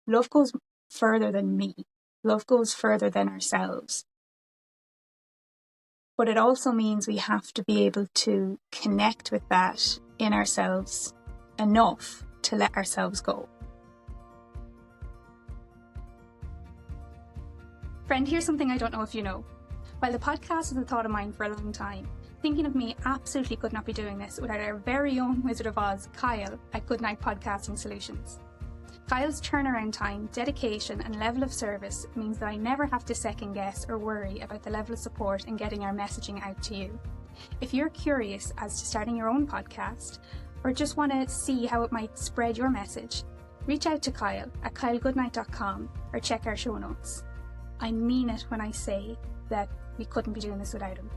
love goes further than me. Love goes further than ourselves. But it also means we have to be able to connect with that in ourselves enough to let ourselves go. Friend, here's something I don't know if you know. While the podcast is a thought of mine for a long time, thinking of me absolutely could not be doing this without our very own Wizard of Oz, Kyle, at Goodnight Podcasting Solutions. Kyle's turnaround time, dedication and level of service means that I never have to second guess or worry about the level of support in getting our messaging out to you. If you're curious as to starting your own podcast or just want to see how it might spread your message, reach out to Kyle at kylegoodnight.com or check our show notes. I mean it when I say that we couldn't be doing this without him.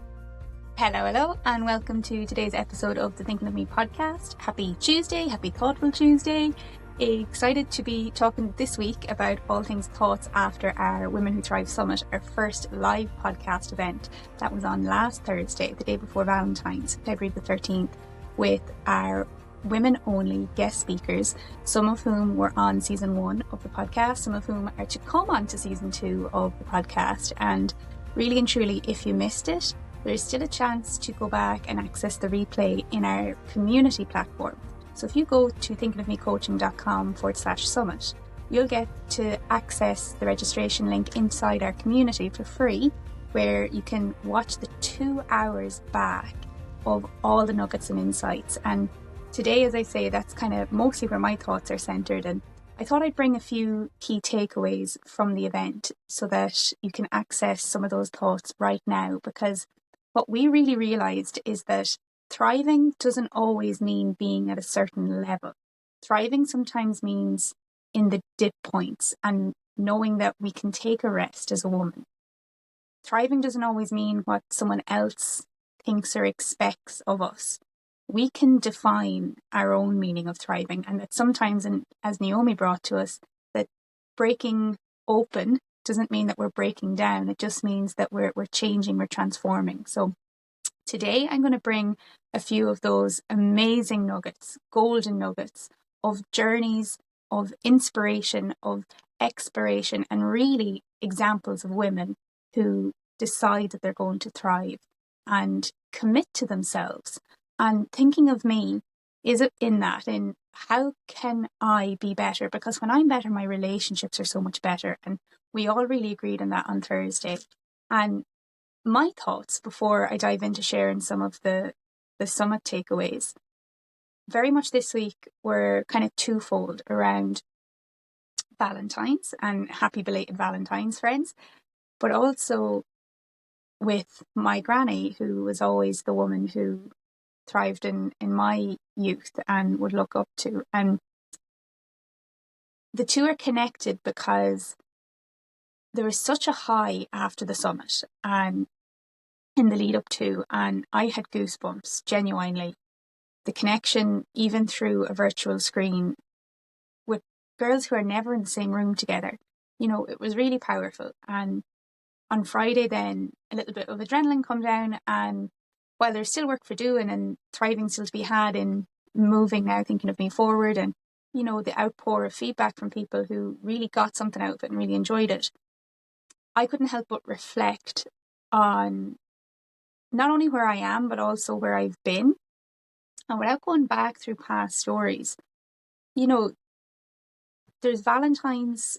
Hello, and welcome to today's episode of the Thinking of Me podcast. Happy Tuesday, happy Thoughtful Tuesday. Excited to be talking this week about all things thoughts after our Women Who Thrive Summit, our first live podcast event that was on last Thursday, the day before Valentine's, February the 13th, with our women-only guest speakers, some of whom were on season 1 of the podcast, some of whom are to come on to season 2 of the podcast. And really and truly, if you missed it, there's still a chance to go back and access the replay in our community platform. So if you go to thinkingofmecoaching.com/summit, you'll get to access the registration link inside our community for free, where you can watch the 2 hours back of all the nuggets and insights. And today, as I say, that's kind of mostly where my thoughts are centered. And I thought I'd bring a few key takeaways from the event so that you can access some of those thoughts right now, because what we really realized is that thriving doesn't always mean being at a certain level. Thriving sometimes means in the dip points and knowing that we can take a rest as a woman. Thriving doesn't always mean what someone else thinks or expects of us. We can define our own meaning of thriving, and that sometimes, and as Naomi brought to us, that breaking open doesn't mean that we're breaking down. It just means that we're changing, we're transforming. So today I'm going to bring a few of those amazing nuggets, golden nuggets of journeys, of inspiration, of exploration, and really examples of women who decide that they're going to thrive and commit to themselves. And thinking of me is in how can I be better? Because when I'm better, my relationships are so much better. And we all really agreed on that on Thursday. And my thoughts before I dive into sharing some of the summit takeaways very much this week were kind of twofold around Valentine's, and happy belated Valentine's, friends, but also with my granny, who was always the woman who thrived in my youth and would look up to. And the two are connected because there was such a high after the summit and in the lead up to, and I had goosebumps, genuinely. The connection, even through a virtual screen with girls who are never in the same room together, it was really powerful. And on Friday then, a little bit of adrenaline come down, and while there's still work for doing and thriving still to be had in moving now, thinking of me forward, and the outpour of feedback from people who really got something out of it and really enjoyed it, I couldn't help but reflect on not only where I am, but also where I've been. And without going back through past stories, there's Valentine's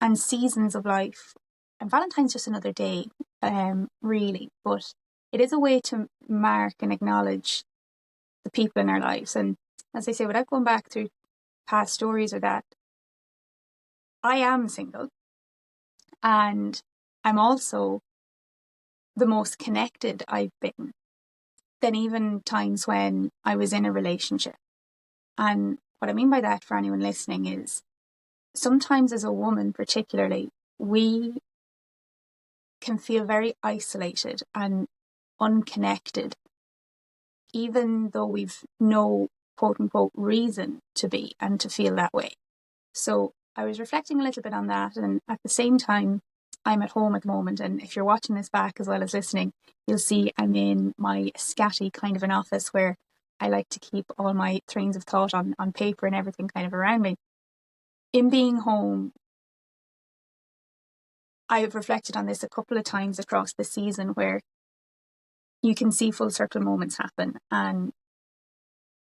and seasons of life. And Valentine's just another day, really. But it is a way to mark and acknowledge the people in our lives. And as I say, without going back through past stories or that, I am single. And I'm also the most connected I've been than even times when I was in a relationship. And what I mean by that, for anyone listening, is sometimes as a woman particularly, we can feel very isolated and unconnected, even though we've no quote unquote reason to be and to feel that way. So I was reflecting a little bit on that, and at the same time, I'm at home at the moment, and if you're watching this back as well as listening, you'll see I'm in my scatty kind of an office where I like to keep all my trains of thought on paper and everything kind of around me. In being home, I've reflected on this a couple of times across the season where you can see full circle moments happen. And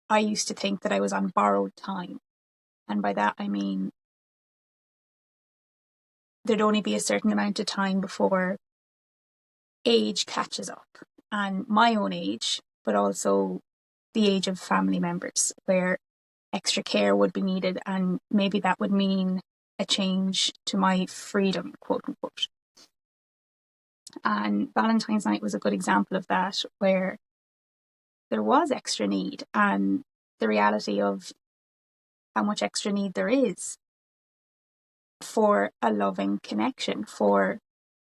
I used to think that I was on borrowed time. And by that, I mean, there'd only be a certain amount of time before age catches up. And my own age, but also the age of family members, where extra care would be needed. And maybe that would mean a change to my freedom, quote unquote. And Valentine's night was a good example of that, where there was extra need, and the reality of how much extra need there is for a loving connection, for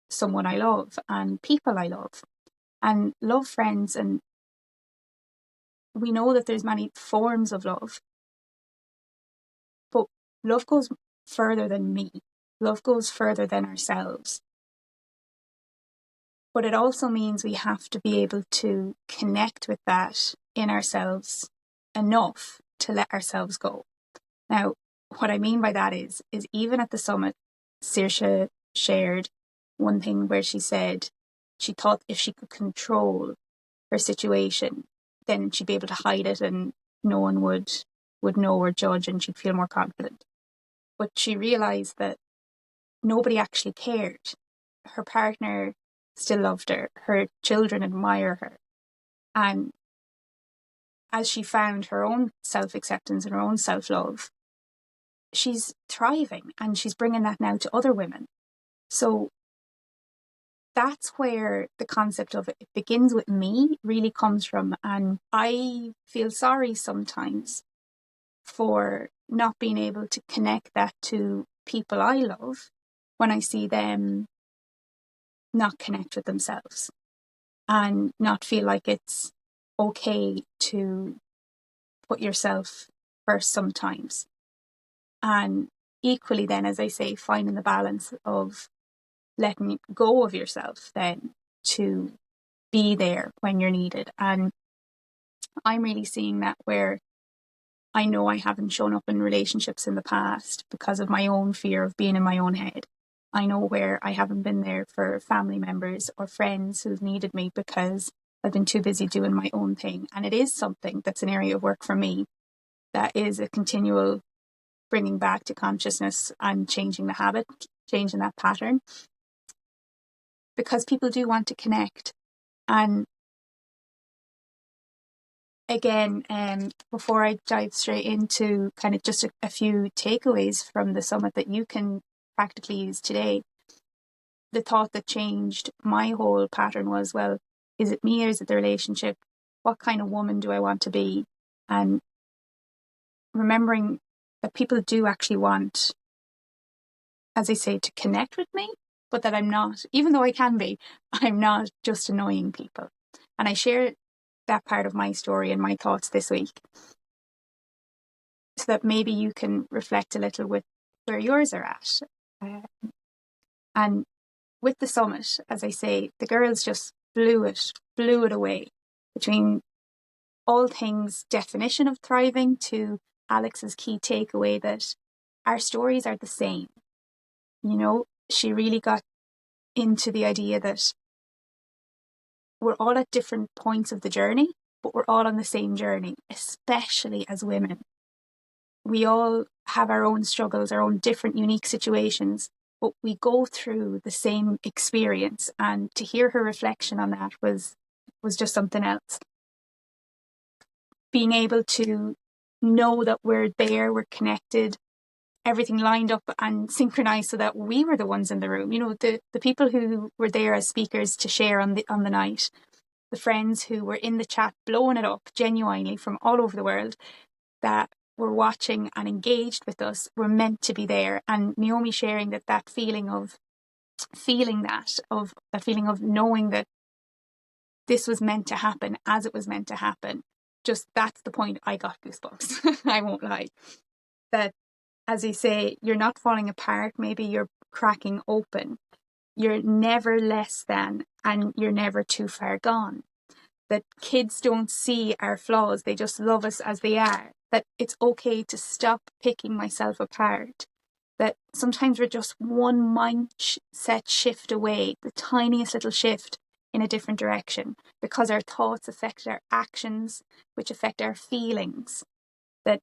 someone I love and people I love and love friends. And we know that there's many forms of love, but love goes further than me. Love goes further than ourselves. But it also means we have to be able to connect with that in ourselves enough to let ourselves go. Now, what I mean by that is even at the summit, Saoirse shared one thing where she said she thought if she could control her situation, then she'd be able to hide it and no one would know or judge, and she'd feel more confident. But she realised that nobody actually cared. Her partner still loved her. Her children admire her. And as she found her own self-acceptance and her own self-love, she's thriving, and she's bringing that now to other women. So that's where the concept of it begins with me really comes from. And I feel sorry sometimes for not being able to connect that to people I love when I see them not connect with themselves and not feel like it's okay to put yourself first sometimes. And equally then, as I say, finding the balance of letting go of yourself then to be there when you're needed. And I'm really seeing that where I know I haven't shown up in relationships in the past because of my own fear of being in my own head. I know where I haven't been there for family members or friends who've needed me because I've been too busy doing my own thing. And it is something that's an area of work for me that is a continual bringing back to consciousness and changing the habit, changing that pattern. Because people do want to connect. And again, before I dive straight into kind of just a few takeaways from the summit that you can practically use today, the thought that changed my whole pattern was, well, is it me or is it the relationship? What kind of woman do I want to be? And remembering that people do actually want, as I say, to connect with me, but that I'm not, even though I can be, I'm not just annoying people. And I share that part of my story and my thoughts this week so that maybe you can reflect a little with where yours are at. And with the summit, as I say, the girls just blew it away, between all things definition of thriving to Alex's key takeaway that our stories are the same. You know, she really got into the idea that we're all at different points of the journey, but we're all on the same journey, especially as women. We all have our own struggles, our own different unique situations, but we go through the same experience. And to hear her reflection on that was just something else. Being able to know that we're there, we're connected, everything lined up and synchronized so that we were the ones in the room. You know, the people who were there as speakers to share on the night, the friends who were in the chat blowing it up genuinely from all over the world that were watching and engaged with us were meant to be there. And Naomi sharing that feeling of knowing that this was meant to happen as it was meant to happen. Just that's the point I got goosebumps. I won't lie. That, as I say, you're not falling apart. Maybe you're cracking open. You're never less than, and you're never too far gone. That kids don't see our flaws. They just love us as they are. That it's okay to stop picking myself apart that sometimes we're just one mindset shift away, the tiniest little shift in a different direction, because our thoughts affect our actions, which affect our feelings, that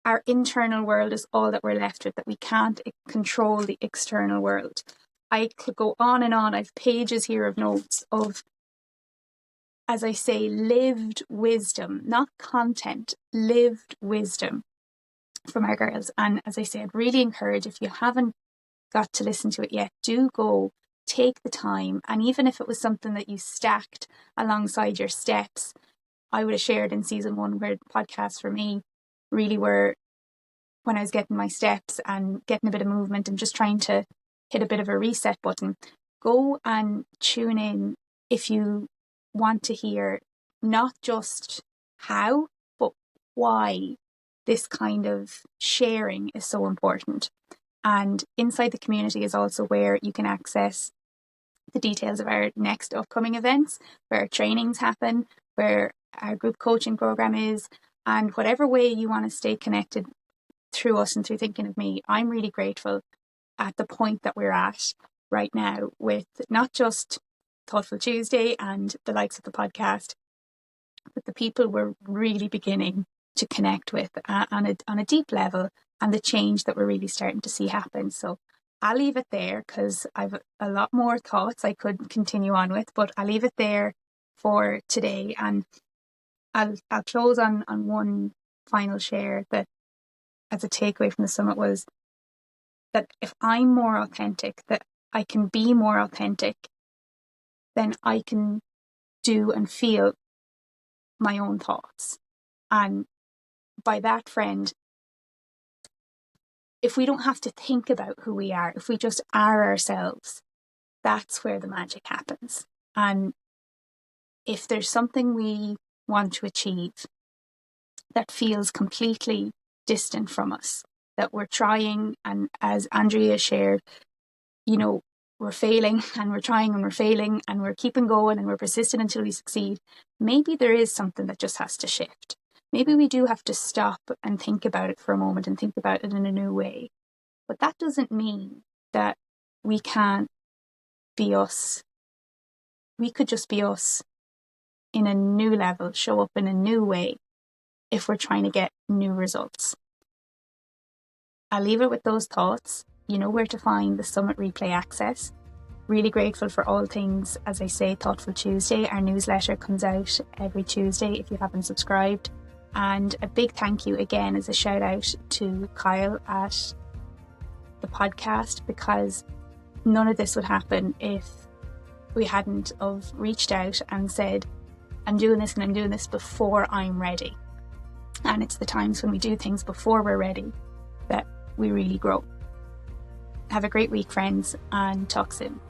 our internal world is all that we're left with, that we can't control the external world. I could go on and on. I've pages here of notes of, as I say, lived wisdom, not content, lived wisdom from our girls. And as I say, I'd really encourage, if you haven't got to listen to it yet, do go, take the time. And even if it was something that you stacked alongside your steps, I would have shared in season 1 where podcasts for me really were when I was getting my steps and getting a bit of movement and just trying to hit a bit of a reset button. Go and tune in if you want to hear not just how, but why this kind of sharing is so important. And inside the community is also where you can access the details of our next upcoming events, where our trainings happen, where our group coaching program is, and whatever way you want to stay connected through us and through Thinking of Me. I'm really grateful at the point that we're at right now with not just Thoughtful Tuesday and the likes of the podcast, but the people we're really beginning to connect with on a deep level, and the change that we're really starting to see happen. So I'll leave it there because I've a lot more thoughts I could continue on with, but I'll leave it there for today. And I'll close on one final share that, as a takeaway from the summit, was that if I'm more authentic, that I can be more authentic, then I can do and feel my own thoughts. And by that, friend, if we don't have to think about who we are, if we just are ourselves, that's where the magic happens. And if there's something we want to achieve that feels completely distant from us, that we're trying, and as Andrea shared, we're failing and we're trying and we're failing and we're keeping going and we're persistent until we succeed, maybe there is something that just has to shift. Maybe we do have to stop and think about it for a moment and think about it in a new way. But that doesn't mean that we can't be us. We could just be us in a new level, show up in a new way if we're trying to get new results. I'll leave it with those thoughts. You know where to find the Summit Replay access. Really grateful for all things, as I say, Thoughtful Tuesday. Our newsletter comes out every Tuesday if you haven't subscribed. And a big thank you again as a shout out to Kyle at the podcast, because none of this would happen if we hadn't have reached out and said, I'm doing this and I'm doing this before I'm ready. And it's the times when we do things before we're ready that we really grow. Have a great week, friends, and talk soon.